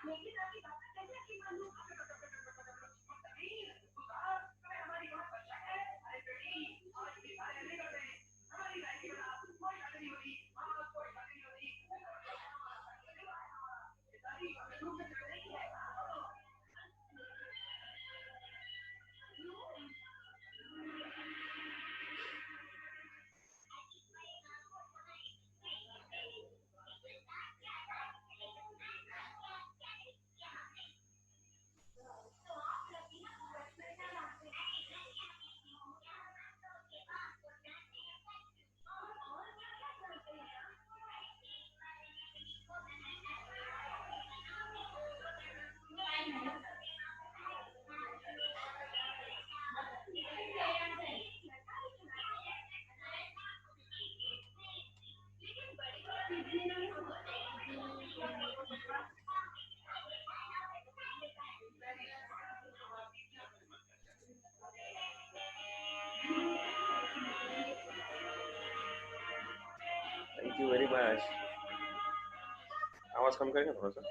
Thank you very much. आवाज कम करेंगे थोड़ा सा।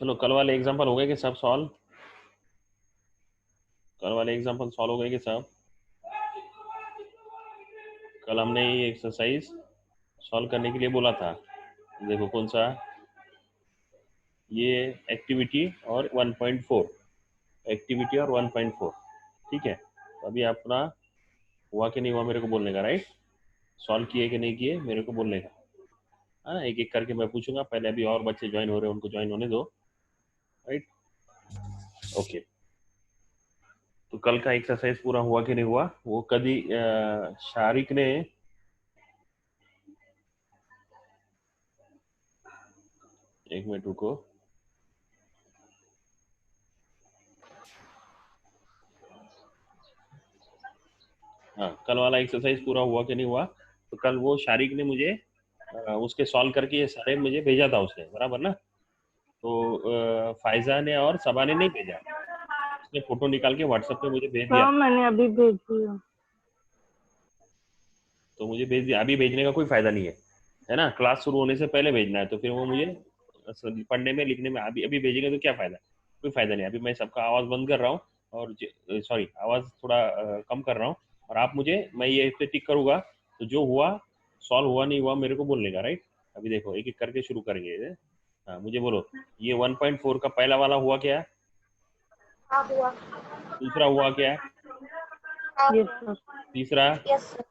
चलो कल वाले एग्जांपल हो गए कि सब सॉल्व? कल वाले एग्जांपल सॉल्व हो गए कि सब? कल हमने ये एक्सरसाइज सॉल्व करने के लिए बोला था, देखो कौन सा, ये एक्टिविटी और 1.4, एक्टिविटी और 1.4, ठीक है। तो अभी अपना हुआ कि नहीं हुआ मेरे को बोलने का, राइट? सॉल्व किए कि नहीं किए मेरे को बोलने का, हाँ। एक एक करके मैं पूछूंगा, पहले अभी और बच्चे ज्वाइन हो रहे हैं, उनको ज्वाइन होने दो, राइट? ओके। तो कल का एक्सरसाइज पूरा हुआ कि नहीं हुआ, वो कभी शारिक ने, एक मिनट रुको, हाँ कल वाला एक्सरसाइज पूरा हुआ कि नहीं हुआ। तो कल वो शारिक ने मुझे उसके सॉल्व करके ये सारे मुझे भेजा था उसने, बराबर ना? तो फायजा ने और सबा ने नहीं भेजा, उसने फोटो निकाल के व्हाट्सएप पे मुझे भेज दिया। हाँ मैंने अभी भेजी है। तो मुझे भेज दिया, अभी भेजने का कोई फायदा नहीं है ना? क्लास शुरू होने से पहले भेजना है, तो फिर वो मुझे पढ़ने में लिखने में, अभी अभी भेजेंगे तो क्या फायदा? कोई फायदा नहीं। अभी मैं सबका आवाज़ बंद कर रहा हूँ, और सॉरी आवाज़ थोड़ा कम कर रहा हूँ, और आप मुझे, मैं ये इस पे टिक करूँगा, तो जो हुआ, सॉल्व हुआ नहीं हुआ मेरे को बोलने का, राइट? अभी देखो एक एक करके शुरू करेंगे। हाँ मुझे बोलो, ये 1.4 का पहला वाला हुआ क्या? हाँ हुआ। दूसरा हुआ क्या? Yes sir. तीसरा? Yes sir.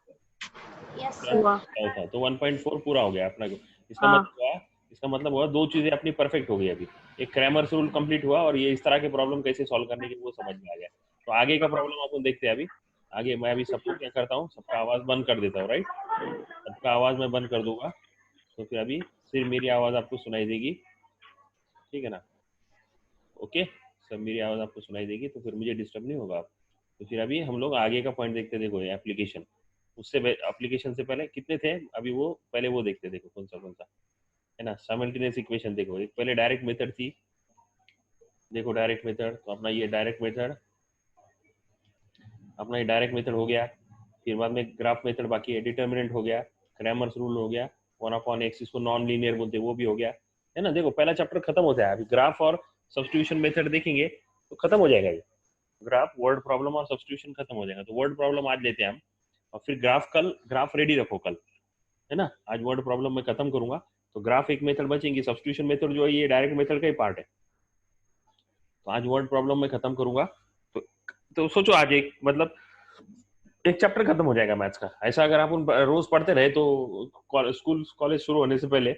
Yes sir. हुआ। चौथा। तो 1.4 पूरा हो गया अपना को। इसका हाँ। मतलब हुआ, इसका मतलब हुआ दो चीजें अपनी परफेक्ट हो गई अभी। एक क्रैमर्स रूल कंप्लीट हुआ, और ये इस तरह के प्रॉब्लम कैसे सॉल्व करने के वो समझ में आ गया। तो आगे का प्रॉब्लम अपन देखते हैं अभी। आगे मैं अभी सबको क्या करता हूँ, सबका आवाज बंद कर देता हूँ, राइट? सबका आवाज मैं बंद कर दूंगा, तो फिर अभी सिर्फ मेरी आवाज आपको सुनाई देगी, ठीक है ना? ओके, सब मेरी आवाज आपको सुनाई देगी, तो फिर मुझे डिस्टर्ब नहीं होगा आप। तो फिर अभी हम लोग आगे का पॉइंट देखते, देखो एप्लीकेशन। उससे एप्लीकेशन से पहले कितने थे अभी, वो पहले वो देखते, देखो कौन सा है ना। साइमल्टेनियस इक्वेशन देखो, एक पहले डायरेक्ट मेथड थी, देखो डायरेक्ट मेथड, तो अपना ये डायरेक्ट मेथड, अपना ये डायरेक्ट मेथड हो गया। फिर बाद में ग्राफ मेथड बाकी है, डिटर्मिनेंट हो गया, क्रैमर्स रूल हो गया, 1/x इसको नॉन लीनियर बोलते हैं, वो भी हो गया, है ना। देखो पहला चैप्टर खत्म होता है, अभी ग्राफ और सब्स्टिट्यूशन मेथड देखेंगे तो खत्म हो जाएगा ये। ग्राफ, वर्ड प्रॉब्लम और सब्स्टिट्यूशन खत्म हो जाएगा। तो वर्ड प्रॉब्लम आज लेते हैं हम, और फिर ग्राफ कल, ग्राफ रेडी रखो कल, है ना। आज वर्ड प्रॉब्लम मैं खत्म करूंगा, तो ग्राफ एक मेथड बचेंगी, सब्स्टिट्यूशन मेथड जो है ये डायरेक्ट मेथड का ही पार्ट है। तो आज वर्ड प्रॉब्लम मैं खत्म करूंगा, तो सोचो आज एक, मतलब एक चैप्टर खत्म हो जाएगा मैथ्स का। ऐसा अगर आप उन रोज पढ़ते रहे तो स्कूल कॉलेज शुरू होने से पहले,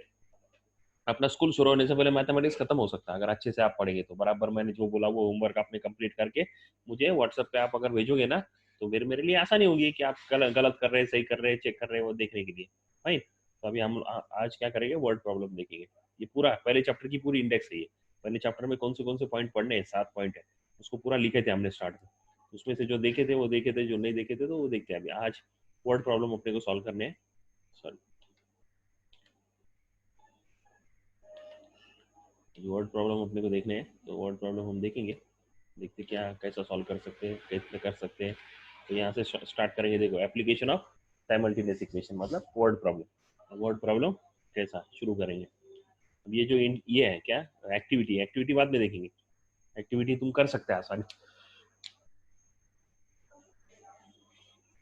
अपना स्कूल शुरू होने से पहले मैथमेटिक्स खत्म हो सकता है, अगर अच्छे से आप पढ़ेंगे तो। बराबर मैंने जो बोला वो होमवर्क आपने कंप्लीट करके मुझे व्हाट्सएप पे आप अगर भेजोगे ना, तो मेरे लिए आसानी होगी कि आप गलत कर रहे हैं, सही कर रहे हैं, चेक कर रहे हैं, वो देखने के लिए, फाइन। तो अभी हम आज क्या करेंगे, वर्ड प्रॉब्लम देखेंगे। ये पूरा पहले चैप्टर की पूरी इंडेक्स है ये। पहले चैप्टर में कौन से पॉइंट पढ़ने हैं, 7 पॉइंट है, उसको पूरा लिखे थे हमने स्टार्ट में। उसमें से जो देखे थे वो देखे थे, जो नहीं देखे थे तो वो देखते हैं। अभी आज वर्ड प्रॉब्लम अपने को सॉल्व करने हैं, सॉरी, वर्ड प्रॉब्लम अपने को देखने हैं। तो वर्ड प्रॉब्लम हम देखेंगे, देखते क्या कैसा सॉल्व कर सकते हैं, कैसे कर सकते हैं। तो यहाँ से स्टार्ट करेंगे। देखो एप्लीकेशन ऑफ साइमल्टेनियस इक्वेशन, मतलब वर्ड प्रॉब्लम। वर्ड प्रॉब्लम कैसा शुरू करेंगे। अब ये जो ये है क्या, एक्टिविटी, एक्टिविटी बाद में देखेंगे। एक्टिविटी तुम कर सकते हैं आसानी।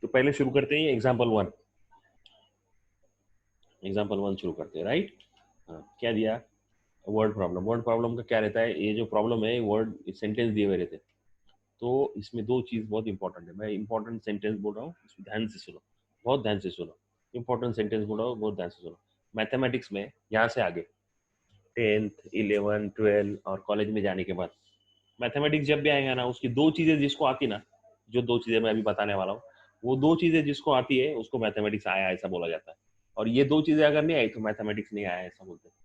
तो पहले शुरू करते हैं एग्जाम्पल 1, एग्जाम्पल 1 शुरू करते हैं, राइट? हाँ, क्या दिया, वर्ड प्रॉब्लम। वर्ड प्रॉब्लम का क्या रहता है, ये जो प्रॉब्लम है, वर्ड सेंटेंस दिए हुए रहते हैं। तो इसमें दो चीज बहुत इंपॉर्टेंट है, मैं इंपॉर्टेंट सेंटेंस बोल रहा हूँ, इसमें ध्यान से सुनो, बहुत ध्यान से सुनो। इंपॉर्टेंट सेंटेंस बोल रहा हूँ, बहुत ध्यान से सुनो। मैथमेटिक्स में यहाँ से आगे 10th 11 12 और कॉलेज में जाने के बाद मैथमेटिक्स जब भी आएगा ना, उसकी दो चीजें जिसको आती ना, जो दो चीजें मैं अभी बताने वाला हूँ, वो दो चीजें जिसको आती है उसको मैथमेटिक्स आया ऐसा बोला जाता है। और ये दो चीजें अगर नहीं आई तो मैथमेटिक्स नहीं आया ऐसा बोलते हैं।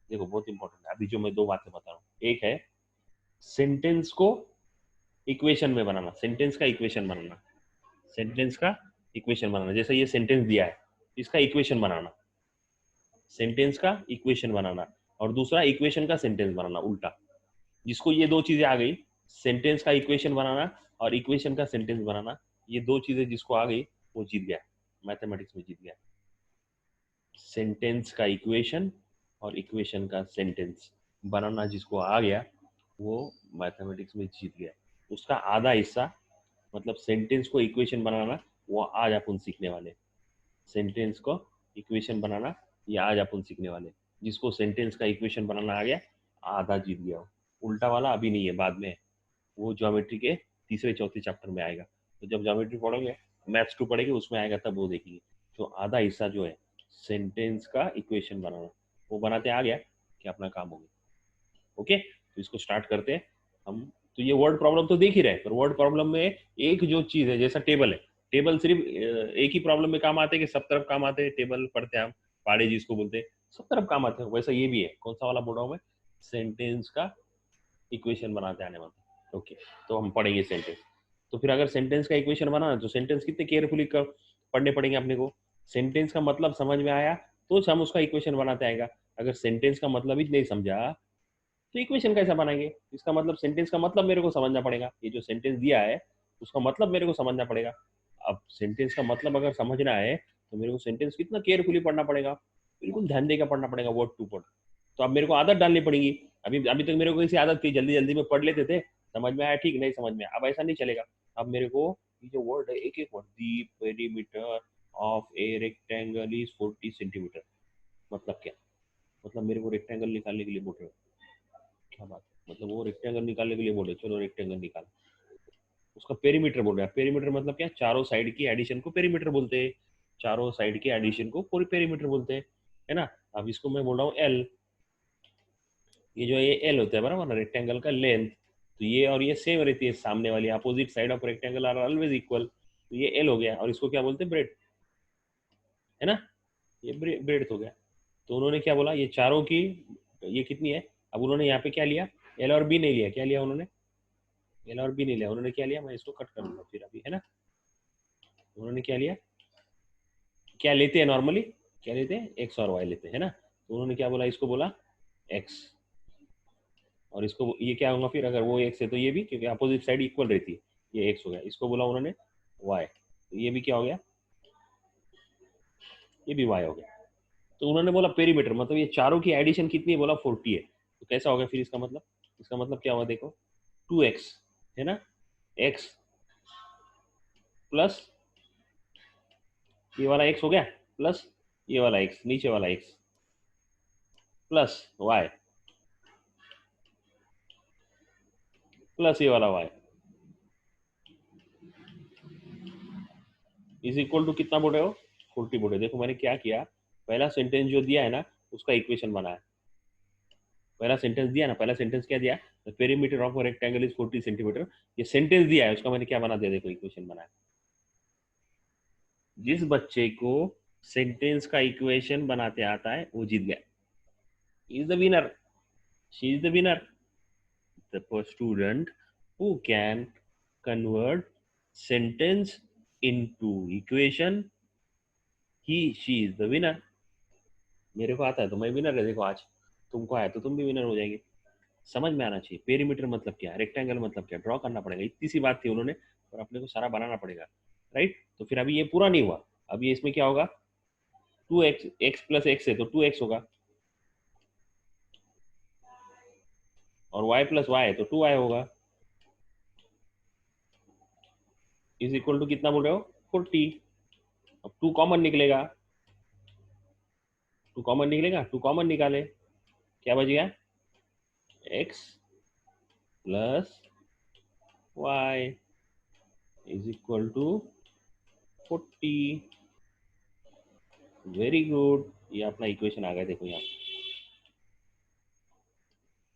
देखो बहुत इंपॉर्टेंट है, अभी जो मैं दो बातें बता रहा हूँ, एक है सेंटेंस को इक्वेशन में बनाना, सेंटेंस का इक्वेशन बनाना, सेंटेंस का इक्वेशन बनाना। जैसे ये सेंटेंस दिया है, इसका इक्वेशन बनाना, सेंटेंस का इक्वेशन बनाना। और दूसरा इक्वेशन का सेंटेंस बनाना, उल्टा। जिसको ये दो चीजें आ गई, सेंटेंस का इक्वेशन बनाना और इक्वेशन का सेंटेंस बनाना, ये दो चीजें जिसको आ गई वो जीत गया, मैथमेटिक्स में जीत गया। सेंटेंस का इक्वेशन और इक्वेशन का सेंटेंस, बनाना जिसको आ गया वो मैथमेटिक्स में जीत गया। उसका आधा हिस्सा मतलब सेंटेंस को इक्वेशन बनाना वो आज अपन सीखने वाले। सेंटेंस को इक्वेशन बनाना ये आज अपन सीखने वाले। जिसको सेंटेंस का इक्वेशन बनाना आ गया आधा जीत गया। उल्टा वाला अभी नहीं है, बाद में है। वो ज्योमेट्री के तीसरे चौथे चैप्टर में आएगा। तो जब ज्योमेट्री पढ़ोगे, मैथ्स 2 पढ़ेंगे, उसमें आएगा तब वो देखेंगे। तो आधा हिस्सा जो है सेंटेंस का इक्वेशन बनाना, वो बनाते आ गया कि अपना काम हो गया। ओके, तो इसको स्टार्ट करते हैं हम। तो ये वर्ड प्रॉब्लम तो देख ही रहे हैं, पर वर्ड प्रॉब्लम में एक जो चीज है, जैसा टेबल है, टेबल सिर्फ एक ही प्रॉब्लम में काम आते हैं कि सब तरफ काम आते हैं। टेबल पढ़ते हैं हम, पाड़े जिसको बोलते हैं, सब तरफ काम आते हैं। वैसा ये भी है। कौन सा वाला बोल रहा हूँ मैं? सेंटेंस का इक्वेशन बनाते आने वाला। ओके, तो हम पढ़ेंगे सेंटेंस। तो फिर अगर सेंटेंस का इक्वेशन बनाना तो सेंटेंस कितने केयरफुली पढ़ने पड़ेंगे अपने को। सेंटेंस का मतलब समझ में आया तो हम उसका इक्वेशन बनाते आएगा। अगर सेंटेंस का मतलब ही नहीं समझा तो इक्वेशन कैसा बनाएंगे? इसका मतलब सेंटेंस का मतलब मेरे को समझना पड़ेगा। ये जो सेंटेंस दिया है उसका मतलब मेरे को समझना पड़ेगा। अब सेंटेंस का मतलब अगर समझना है तो मेरे को सेंटेंस कितना केयरफुली पढ़ना पड़ेगा, बिल्कुल ध्यान देकर पढ़ना पड़ेगा, वर्ड टू वर्ड। तो अब मेरे को आदत डालनी पड़ेगी। अभी तक मेरे को ऐसी आदत थी, जल्दी जल्दी में पढ़ लेते थे, समझ में आया ठीक, नहीं समझ में आया। अब ऐसा नहीं चलेगा। अब मेरे को ये जो वर्ड है, एक एक word, the perimeter of a rectangle is 40 centimetre, मतलब क्या? मतलब मेरे को रेक्टेंगल निकालने के लिए बोल रहे हो? क्या बात है, मतलब वो रेक्टेंगल निकालने के लिए बोले, चलो रेक्टेंगल निकाल। उसका पेरीमीटर बोल रहा है। पेरीमीटर मतलब क्या? चारों साइड की एडिशन को पेरीमीटर बोलते हैं। चारों साइड की एडिशन को पूरी पेरीमीटर बोलते हैं, है ना। अब इसको मैं बोल रहा हूँ एल। ये जो ये एल होता है बराबर ना, रेक्टेंगल का लेंथ। तो ये और ये सेम रहती है, सामने वाली opposite side of rectangle are always equal. तो ये एल हो गया। और इसको क्या बोलते हैं? ब्रेड, है ना। ये ब्रेड हो गया। तो उन्होंने क्या बोला, ये चारों की ये कितनी है? अब उन्होंने यहाँ पे क्या लिया? एल और बी नहीं लिया। क्या लिया उन्होंने? एल और बी नहीं लिया। उन्होंने क्या लिया? मैं इसको कट कर लूंगा फिर अभी, है ना। उन्होंने क्या लिया? क्या लेते हैं नॉर्मली? क्या लेते हैं? एक्स और वाई लेते हैं, है ना। तो उन्होंने क्या बोला? इसको बोला एक्स, और इसको ये क्या होगा फिर? अगर वो एक्स है तो ये भी, क्योंकि अपोजिट साइड इक्वल रहती है, ये एक्स हो गया। इसको बोला उन्होंने वाई, तो ये भी क्या हो गया? ये भी वाई हो गया। तो उन्होंने बोला पेरीमीटर, मतलब ये चारों की एडिशन कितनी है? बोला 40 है। तो कैसा हो गया फिर इसका मतलब? इसका मतलब क्या हुआ देखो, 2x, है ना, x प्लस ये वाला x हो गया, प्लस ये वाला x, नीचे वाला x, प्लस y, प्लस ये वाला y इज इक्वल टू कितना बोल रहे हो? 40 बोल रहे। देखो मैंने क्या किया, पहला सेंटेंस जो दिया है ना उसका इक्वेशन बनाया। पहला सेंटेंस दिया ना, पहला सेंटेंस क्या दिया? The perimeter of a rectangle is 40 centimetre. ये सेंटेंस दिया है, उसका मैंने क्या बना दिया? देखो इक्वेशन बनाया। जिस बच्चे को सेंटेंस का इक्वेशन बनाते आता है वो जीत गया। Is the winner, she is the winner. The student who can convert sentence into equation, he she is the winner. मेरे को आता है तो मैं विनर है। देखो आज तुमको आया तो तुम भी विनर हो जाएंगे। समझ में आना चाहिए। पेरीमीटर मतलब क्या, रेक्टेंगल मतलब क्या, ड्रॉ करना पड़ेगा। इतनी सी बात थी उन्होंने, और अपने को सारा बनाना पड़ेगा, राइट। तो फिर अभी ये पूरा नहीं हुआ। अभी इसमें क्या होगा? 2x, x प्लस एक्स है तो 2x होगा, और y प्लस वाई है तो 2y होगा। इज इक्वल टू कितना बोल रहे हो? 40। अब 2 कॉमन निकलेगा, 2 कॉमन निकलेगा, 2 कॉमन निकाले, क्या बच गया? x plus Y is equal to 40। Very good, ये अपना इक्वेशन आ गया। देखो यहाँ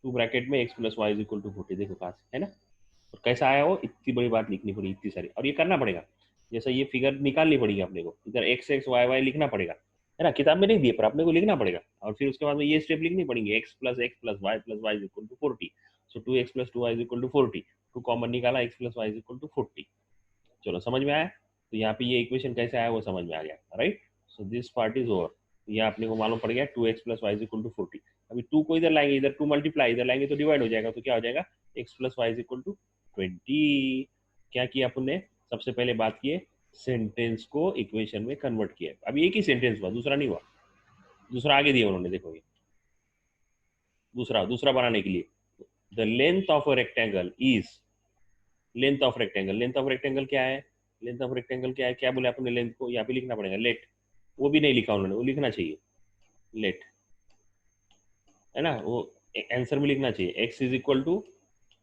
2 ब्रैकेट में x plus Y is equal to 40। देखो पास है ना। और कैसा आया वो? इतनी बड़ी बात लिखनी पड़ी, इतनी सारी, और ये करना पड़ेगा। जैसा ये फिगर निकालनी पड़ेगी अपने को, इधर एक्स एक्स वाई वाई लिखना पड़ेगा, है ना। किताब में नहीं दिए पर अपने को लिखना पड़ेगा। और फिर उसके बाद में ये स्टेप लिखनी पड़ेगी, X plus Y is equal to 40। So 2x plus 2y is equal to 40। 2 common निकाला, x plus Y is equal to 40। चलो समझ में आया। तो यहाँ पे ये इक्वेशन कैसे आया वो समझ में आ गया, right. So this part is over. यहाँ अपने को मालूम पड़ गया 2x plus Y is equal to 40। अभी 2 को इधर लाएंगे, इधर 2 मल्टीप्लाई, इधर लाएंगे तो डिवाइड हो जाएगा। तो क्या हो जाएगा? x plus Y is equal to 20। क्या किया अपन ने? सबसे पहले बात की सेंटेंस को इक्वेशन में कन्वर्ट किया। अभी एक ही सेंटेंस हुआ, दूसरा नहीं हुआ। दूसरा आगे दिया उन्होंने, देखो ये दूसरा बनाने के लिए the length of a rectangle is, length of rectangle क्या है, लेंथ ऑफ रेक्टेंगल क्या है, क्या बोले आपने लेंथ को, यहाँ पे लिखना पड़ेगा लेट, वो भी नहीं लिखा उन्होंने, वो लिखना चाहिए लेट, है ना, वो आंसर में लिखना चाहिए एक्स इज इक्वल टू,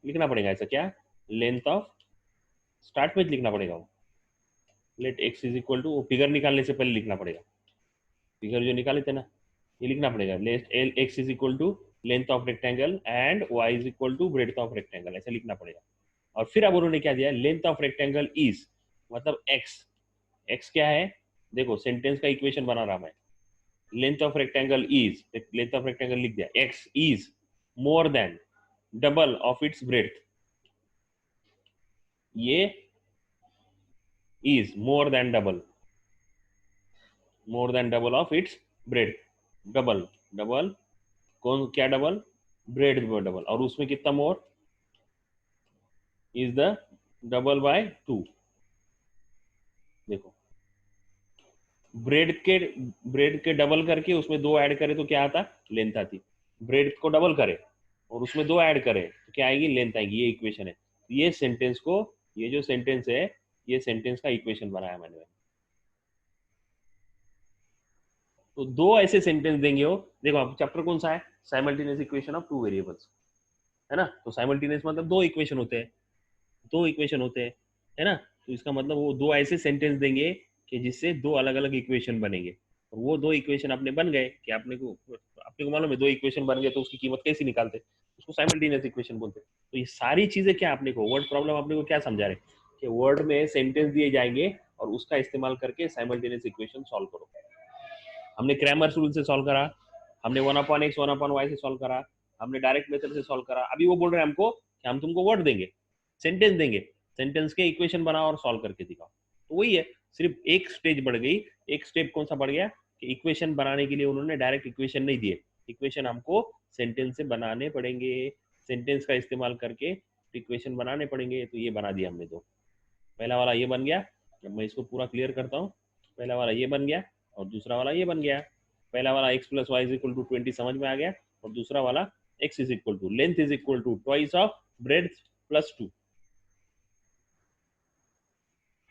लिखना पड़ेगा ऐसा क्या, लेंथ ऑफ, स्टार्ट में लिखना पड़ेगा वो, let x is equal to, वो फिगर निकालने से पहले लिखना पड़ेगा, फिगर जो निकाले थे ना, ये लिखना पड़ेगा, let x is equal to length of rectangle and y is equal to breadth of rectangle, ऐसा लिखना पड़ेगा। और फिर अब उन्होंने क्या दिया, लेंथ ऑफ रेक्टेंगल इज, मतलब एक्स, एक्स क्या है, देखो सेंटेंस का इक्वेशन बना रहा मैं, length of rectangle is, length of rectangle लिख दिया, x is more than double of its breadth, ये is more than double of its breadth, double double कौन, क्या डबल, ब्रेड डबल, और उसमें कितना मोर, इज द डबल बाय 2, देखो bread के डबल करके उसमें 2 ऐड करे तो क्या आता, लेंथ आती, ब्रेड को डबल करे और उसमें 2 ऐड करे तो क्या आएगी, लेंथ आएगी, ये इक्वेशन है। ये सेंटेंस को, ये जो सेंटेंस है, ये सेंटेंस का इक्वेशन बनाया मैंने। तो 2 ऐसे सेंटेंस देंगे हो, देखो आप चैप्टर कौन सा है, साइमल्टेनियस इक्वेशन ऑफ 2 वेरिएबल्स, है ना, तो साइमल्टेनियस मतलब 2 इक्वेशन होते हैं, 2 इक्वेशन होते हैं, है ना, तो इसका मतलब वो 2 ऐसे सेंटेंस देंगे कि जिससे 2 अलग अलग इक्वेशन बनेंगे, और वो 2 इक्वेशन अपने बन गए कि आपने को मालूम है 2 इक्वेशन बन गए तो उसकी कीमत कैसे निकालते, उसको साइमल्टेनियस इक्वेशन बोलते हैं। तो ये सारी चीजें क्या आपने को वर्ड प्रॉब्लम आपने को क्या समझा रहे कि वर्ड में सेंटेंस दिए जाएंगे और उसका इस्तेमाल करके साइमल्टेनियस इक्वेशन सॉल्व करो। हमने क्रैमर्स रूल से सॉल्व करा, हमने 1/x 1/y से सॉल्व करा, हमने डायरेक्ट मेथड से सॉल्व करा, अभी वो बोल रहे हैं हमको कि हम तुमको वर्ड देंगे, सेंटेंस देंगे, सेंटेंस के इक्वेशन बनाओ और सॉल्व करके दिखाओ। तो वही है, सिर्फ एक स्टेज बढ़ गई, एक स्टेप कौन सा बढ़ गया कि इक्वेशन बनाने के लिए उन्होंने डायरेक्ट इक्वेशन नहीं दिए, इक्वेशन हमको सेंटेंस से बनाने पड़ेंगे, सेंटेंस का इस्तेमाल करके इक्वेशन बनाने पड़ेंगे। तो ये बना दिया हमने, दो, पहला वाला ये बन गया, जब मैं इसको पूरा क्लियर करता हूँ, पहला वाला ये बन गया और दूसरा वाला ये बन गया। पहला वाला x + y = 20 समझ में आ गया, और दूसरा वाला x = length = twice of breadth plus 2,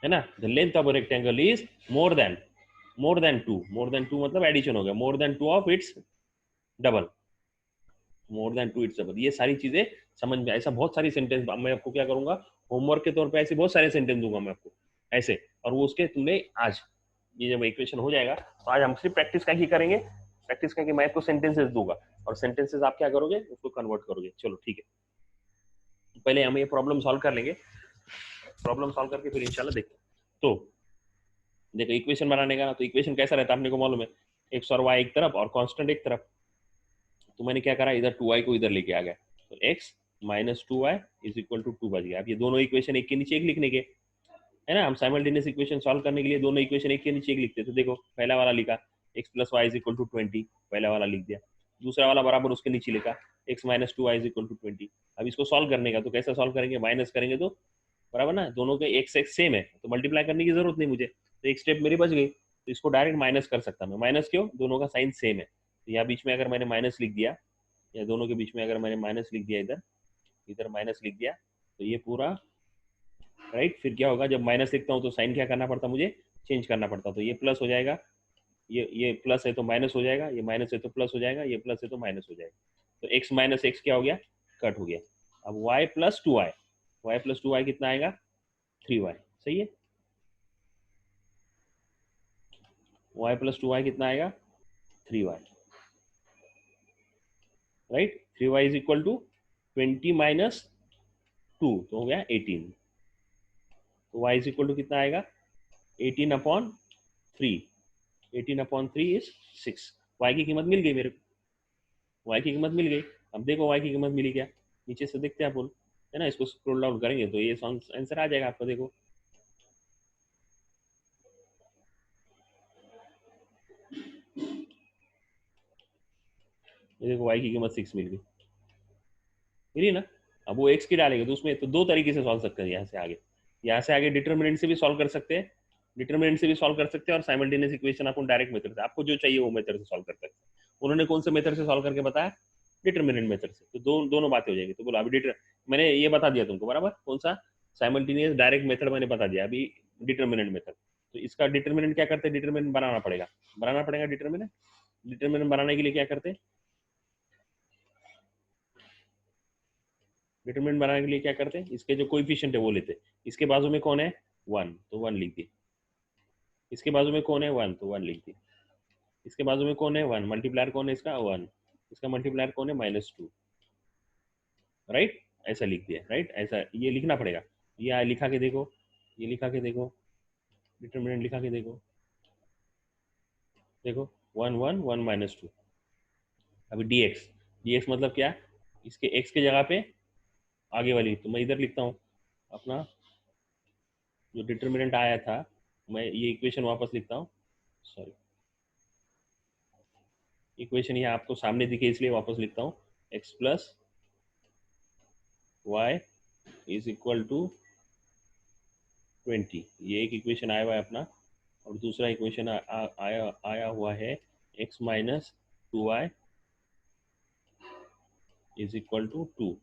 है ना, the length of a rectangle is more then 2 मतलब एडिशन हो गया, more than 2 of its double, more than 2 it's double. ये सारी चीजें समझ में, ऐसा बहुत सारी सेंटेंस मैं आपको क्या करूंगा, होमवर्क के तौर पे ऐसे बहुत सारे सेंटेंस दूंगा मैं आपको ऐसे, और वो उसके तुमने आज ये जब इक्वेशन हो जाएगा तो आज हम सिर्फ प्रैक्टिस का ही करेंगे, प्रैक्टिस करके मैं आपको सेंटेंसेस दूंगा और सेंटेंसेस आप क्या करोगे, उसको कन्वर्ट करोगे। चलो ठीक है, पहले हम ये प्रॉब्लम सॉल्व कर लेंगे, प्रॉब्लम सॉल्व करके फिर इंशाल्लाह देखते हैं। तो देखो इक्वेशन बनाने का ना, तो इक्वेशन कैसा रहता है आपने को मालूम है, एक्स और वाई एक तरफ और कांस्टेंट एक तरफ। तो मैंने क्या करा, इधर 2y को इधर लेके आ गया, तो x - 2y = 2 बच गया। अब ये दोनों इक्वेशन एक के नीचे एक लिखने के, है ना, हम साइमल्टेनियस इक्वेशन सॉल्व करने के लिए दोनों इक्वेशन एक के नीचे एक लिखते हैं। तो देखो पहला वाला लिखा x + y = 20, पहला वाला लिख दिया, दूसरा वाला बराबर उसके नीचे लिखा x - 2y = 20। अब इसको सॉल्व करने का तो कैसा सॉल्व करेंगे, माइनस करेंगे तो बराबर ना, दोनों के x सेम है तो मल्टीप्लाई करने की जरूरत नहीं मुझे, तो एक स्टेप मेरी बच गई। तो इसको डायरेक्ट माइनस कर सकता मैं, माइनस क्यों, दोनों का साइन सेम है, तो यहाँ बीच में अगर मैंने माइनस लिख दिया, या दोनों के बीच में अगर मैंने माइनस लिख दिया, इधर माइनस लिख दिया, तो ये पूरा राइट। फिर क्या होगा, जब माइनस लिखता हूँ तो साइन क्या करना पड़ता, मुझे चेंज करना पड़ता, तो ये प्लस हो जाएगा, ये प्लस है तो माइनस हो जाएगा, ये माइनस है तो प्लस हो जाएगा, ये प्लस है तो माइनस हो जाएगा, तो x - x क्या हो गया, कट हो गया। अब y + 2y कितना आएगा, 3y, सही है, y + 2y कितना आएगा, 3y, राइट। 3y = 20 - 2 तो हो गया 18, तो y = कितना आएगा, 18/3, 18/3 इज 6। y की कीमत मिल गई मेरे को, y की कीमत मिल गई। अब देखो y की कीमत मिली क्या, नीचे से देखते हैं अपन, है ना, इसको स्क्रॉल डाउन करेंगे तो ये आंसर आ जाएगा आपको। देखो ये देखो y की कीमत 6 मिली ना। अब वो x की डालेंगे तो उसमें तो दो तरीके से सॉल्व सकते हैं, यहाँ से आगे डिटरमिनेंट से भी सॉल्व कर सकते हैं, और साइमल्टेनियस इक्वेशन अपन डायरेक्ट मेथड से, आपको जो चाहिए वो मेथड से सॉल्व कर सकते हैं। उन्होंने कौन से मेथड से सॉल्व करके बताया, डिटरमिनेंट मेथड से। तो दोनों बातें हो जाएगी। तो बोलो अभी मैंने ये बता दिया तुमको बराबर, कौन सा साइमल्टेनियस डायरेक्ट मेथड मैंने बता दिया, अभी डिटरमिनेंट मेथड। तो इसका डिटरमिनेंट क्या करते हैं, डिटरमिनेंट बनाना पड़ेगा डिटरमिनेंट। डिटरमिनेंट बनाने के लिए क्या करते हैं, डिटरमिनेंट बनाने के लिए क्या करते हैं, इसके जो कोएफिशिएंट है वो लेते हैं। इसके बाजू में कौन है 1, तो 1 लिख दिए। इसके बाजू में कौन है 1, तो 1 लिख दिए। इसके बाजू में कौन है 1, मल्टीप्लायर कौन है इसका 1, इसका मल्टीप्लायर कौन है -2, राइट, ऐसा लिख दिया, राइट, ऐसा ये लिखना पड़ेगा। ये लिखा के देखो, ये लिखा के देखो, डिटरमिनेंट लिखा के देखो, देखो 1 1 1 -2। अभी dx मतलब क्या, इसके x के जगह पे आगे वाली, तो मैं इधर लिखता हूँ अपना जो डिटरमिनेंट आया था, मैं ये इक्वेशन वापस लिखता हूँ, सॉरी इक्वेशन ये आपको सामने दिखे इसलिए वापस लिखता हूँ, x plus Y is equal to 20, ये एक इक्वेशन आया हुआ है अपना। और दूसरा इक्वेशन आया हुआ है x minus 2y is equal to 2,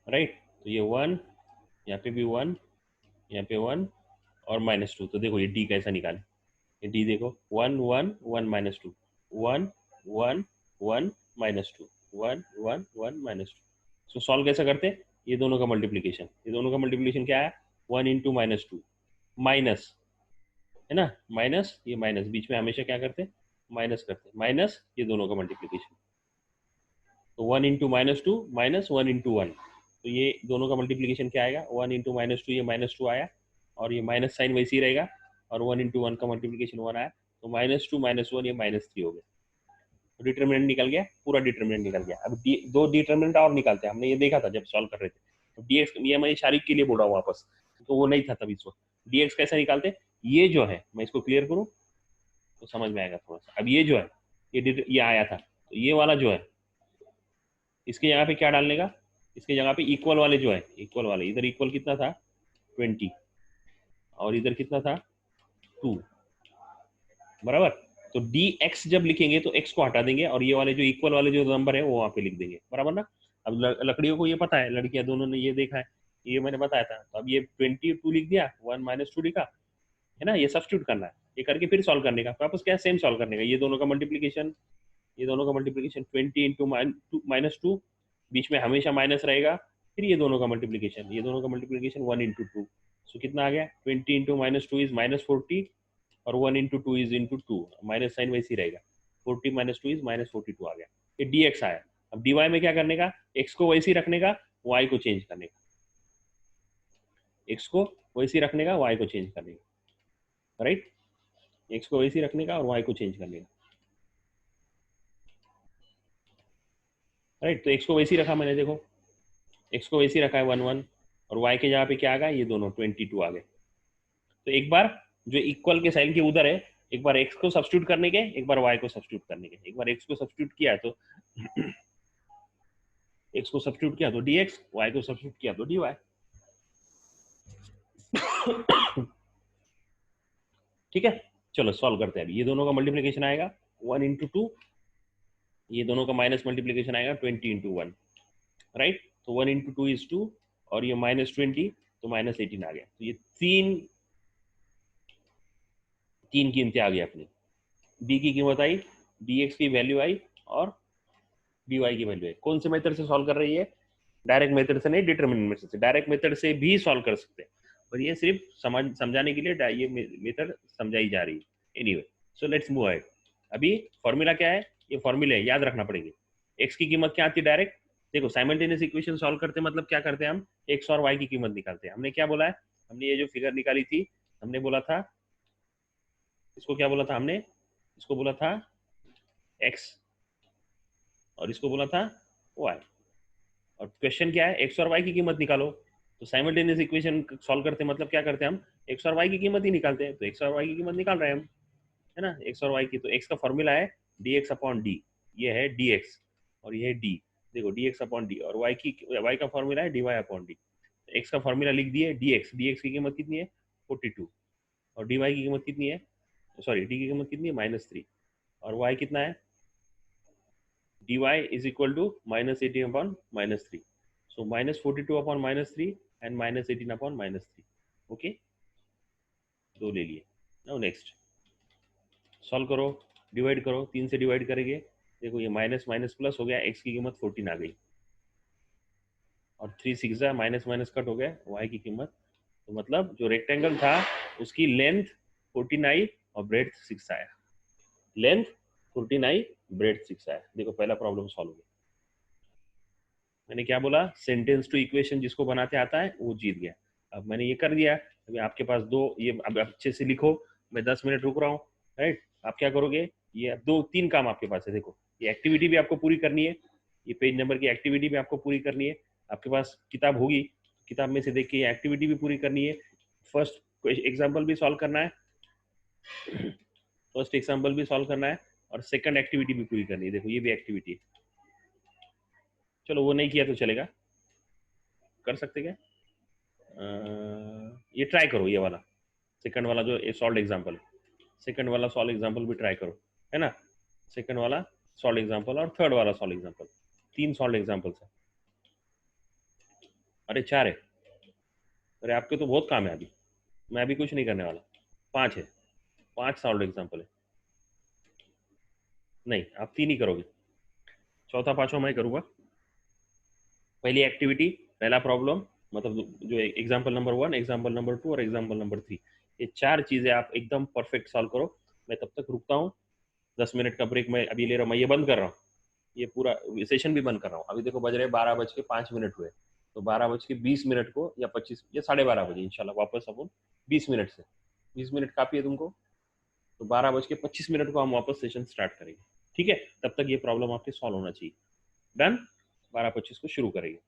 right. तो ये 1, यहाँ पे भी 1, यहाँ पे 1 और -2। तो देखो ये d कैसा निकाले, ये d देखो 1 1 1 -2, 1 1 1 -2, 1 1 1 -2। सो सॉल्व कैसे करते, ये दोनों का मल्टीप्लीकेशन, ये दोनों का मल्टीप्लीकेशन क्या है 1 इंटू -2 माइनस, है ना, माइनस, ये माइनस बीच में हमेशा क्या करते माइनस करते, माइनस ये दोनों का मल्टीप्लीकेशन। तो 1 इंटू -2 माइनस 1 इंटू 1, तो ये दोनों का मल्टीप्लीकेशन क्या आएगा 1 इंटू -2, ये -2 आया और ये माइनस साइन वैसे ही रहेगा, और 1 इंटू 1 का मल्टीप्लीकेशन 1 आया, तो -2 -1 ये -3 हो गया। तो डिटरमिनेंट निकल गया, पूरा डिटरमिनेंट निकल गया। अब दो डिटरमिनेंट और निकालते हैं, हमने ये देखा था जब सॉल्व कर रहे थे। तो dx, ये मैं शारिक के लिए बोल रहा हूँ वापस, तो वो नहीं था तभी इस वक्त। dx कैसे निकालते, ये जो है मैं इसको क्लियर करूँ तो समझ में आएगा थोड़ा सा। अब ये जो है ये आया था, तो ये वाला जो है इसके जगह पे क्या डालने का, इसके जगह पे इक्वल वाले जो है, इक्वल वाले, इधर इक्वल कितना था 20 और इधर कितना था 2, बराबर। तो dx जब लिखेंगे तो x को हटा देंगे और ये वाले जो इक्वल वाले जो नंबर है वो वहाँ पे लिख देंगे, बराबर ना। अब लकड़ियों को ये पता है, लड़कियां दोनों ने ये देखा है, ये मैंने बताया था। तो अब ये 22 लिख दिया, 1 -2 लिखा, है ना, ये सब्स्टिट्यूट करना है, ये करके फिर सॉल्व करने का, वापस क्या सेम सॉल्व करने का। ये दोनों का मल्टीप्लीकेशन, ये दोनों का मल्टीप्लीकेशन 20 इंटू -2, बीच में हमेशा माइनस रहेगा, फिर ये दोनों का मल्टीप्लीकेशन, ये दोनों का मल्टीप्लीकेशन 1 इंटू 2। सो कितना आ गया 20 इंटू -2 इज -40 और 1 into 2 is into 2, minus sign वैसे ही रहेगा, 40 -2 इज -42 आ गया। ये dx आया। अब dy में क्या करने का, x को वैसे ही रखने का, y को चेंज करने का, x को वैसे ही रखने का, y को चेंज करने का, राइट, x को वैसे ही रखने का और y को चेंज करने का, राइट। तो x को वैसे ही रखा मैंने, देखो x को वैसे ही रखा है 1 1 और y के जगह पे क्या आ गया, ये दोनों 22 आ गए। तो एक बार जो इक्वल के साइन के उधर है, एक बार x को सब्स्टिट्यूट करने के, एक बार y को सब्स्टिट्यूट करने के। एक बार x को सब्स्टिट्यूट किया तो x को सब्स्टिट्यूट किया तो dx, y को सब्स्टिट्यूट किया तो dy। ठीक है, चलो सॉल्व करते हैं। अभी ये दोनों का मल्टीप्लिकेशन आएगा 1 इंटू 2, ये दोनों का माइनस मल्टीप्लिकेशन आएगा 20 इंटू 1, राइट। तो 1 इंटू 2 इज 2 और ये -20 तो -18 आ गया। तो ये तीन कीमतें आ गई अपनी, d की कीमत आई, dx की वैल्यू आई और dy की वैल्यू आई। कौन से मेथड से सॉल्व कर रही है, डायरेक्ट मेथड से नहीं, डिटरमिनेंट मेथड से। डायरेक्ट मेथड से भी सॉल्व कर सकते हैं, और ये सिर्फ समझाने के लिए ये मेथड समझाई जा रही है। Anyway, so let's move ahead. अभी फॉर्मूला क्या है, ये फॉर्मूले याद रखना पड़ेंगे। x की कीमत क्या आती है डायरेक्ट, देखो साइमल्टेनियस इक्वेशन सॉल्व करते मतलब क्या करते हैं हम, x और y की कीमत निकालते हैं। हमने क्या बोला है, हमने ये जो फिगर निकाली थी, हमने बोला था, इसको क्या बोला था हमने, इसको बोला था x और इसको बोला था y। और क्वेश्चन क्या है, x और y की कीमत निकालो। तो साइमल्टेनियस इक्वेशन सॉल्व करते मतलब क्या करते हैं हम, x और y की कीमत ही निकालते हैं। तो x और y की कीमत निकाल रहे हैं हम, है ना, x और y की। तो x का फॉर्मूला है dx अपॉन d, ये है dx और ये है d, देखो dx अपॉन d, और y का फॉर्मूला है dy अपॉन d। x का फॉर्मूला लिख दिए, dx की कीमत कितनी है 42 और dy की कीमत कितनी है, सॉरी d की कीमत कितनी है -3 और y कितना है dy is equal to minus 18 upon minus 3. So minus 42 upon minus 3 and minus 18 upon minus 3. Okay, दो ले लिए. Now next सॉल्व करो, डिवाइड करो, 3 से डिवाइड करेंगे. देखो ये माइनस माइनस प्लस हो गया, x की कीमत 14 आ गई और 3 6 माइनस माइनस कट हो गया, y की कीमत. तो मतलब जो रेक्टेंगल था उसकी लेंथ 14 आई और ब्रेड्थ 6 आया. लेंथ 14 आई, ब्रेड्थ 6 आया. देखो पहला प्रॉब्लम सॉल्व हो गया. मैंने क्या बोला, सेंटेंस टू इक्वेशन जिसको बनाते आता है वो जीत गया. अब मैंने ये कर दिया. अभी आपके पास दो, ये अब अच्छे से लिखो. मैं 10 मिनट रुक रहा हूँ, राइट. आप क्या करोगे, ये दो तीन काम आपके पास है. देखो ये एक्टिविटी भी आपको पूरी करनी है, ये पेज नंबर की एक्टिविटी भी आपको पूरी करनी है. आपके पास किताब होगी, किताब में से देख के ये एक्टिविटी भी पूरी करनी है. फर्स्ट एग्जाम्पल भी सॉल्व करना है, फर्स्ट एग्जाम्पल भी सॉल्व करना है और सेकंड एक्टिविटी भी पूरी करनी है. देखो ये भी एक्टिविटी है. चलो वो नहीं किया तो चलेगा, कर सकते क्या. ये ट्राई करो, ये वाला सेकंड वाला जो सॉल्व एग्जाम्पल है, सेकंड वाला सॉल्व एग्जाम्पल भी ट्राई करो, है ना. सेकंड वाला सॉल्व एग्जाम्पल और थर्ड वाला सॉल्व एग्जाम्पल, 3 सॉल्व एग्जाम्पल्स है. अरे 4 है. अरे आपके तो बहुत काम है अभी, मैं अभी कुछ नहीं करने वाला. 5 है, 5 सॉल्व एग्जाम्पल है. नहीं आप 3 ही करोगे, चौथा पांचवा मैं करूंगा. पहली एक्टिविटी, पहला प्रॉब्लम, मतलब जो एग्जाम्पल नंबर 1, एग्जाम्पल नंबर 2 और एग्जाम्पल नंबर 3, ये 4 चीजें आप एकदम परफेक्ट सॉल्व करो. मैं तब तक रुकता हूँ, 10 मिनट का ब्रेक मैं अभी ले रहा हूँ. मैं ये बंद कर रहा हूँ, ये पूरा सेशन भी बंद कर रहा हूँ. अभी देखो बज रहे 12:05 हुए, तो 12:20 को या 25 या 12:30 इंशाल्लाह वापस अपन 20 मिनट से, 20 मिनट काफी है तुमको, तो 12:25 को हम वापस सेशन स्टार्ट करेंगे. ठीक है, तब तक ये प्रॉब्लम आपके सॉल्व होना चाहिए. डन. 12:25 को शुरू करेंगे.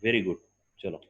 Very good. चलो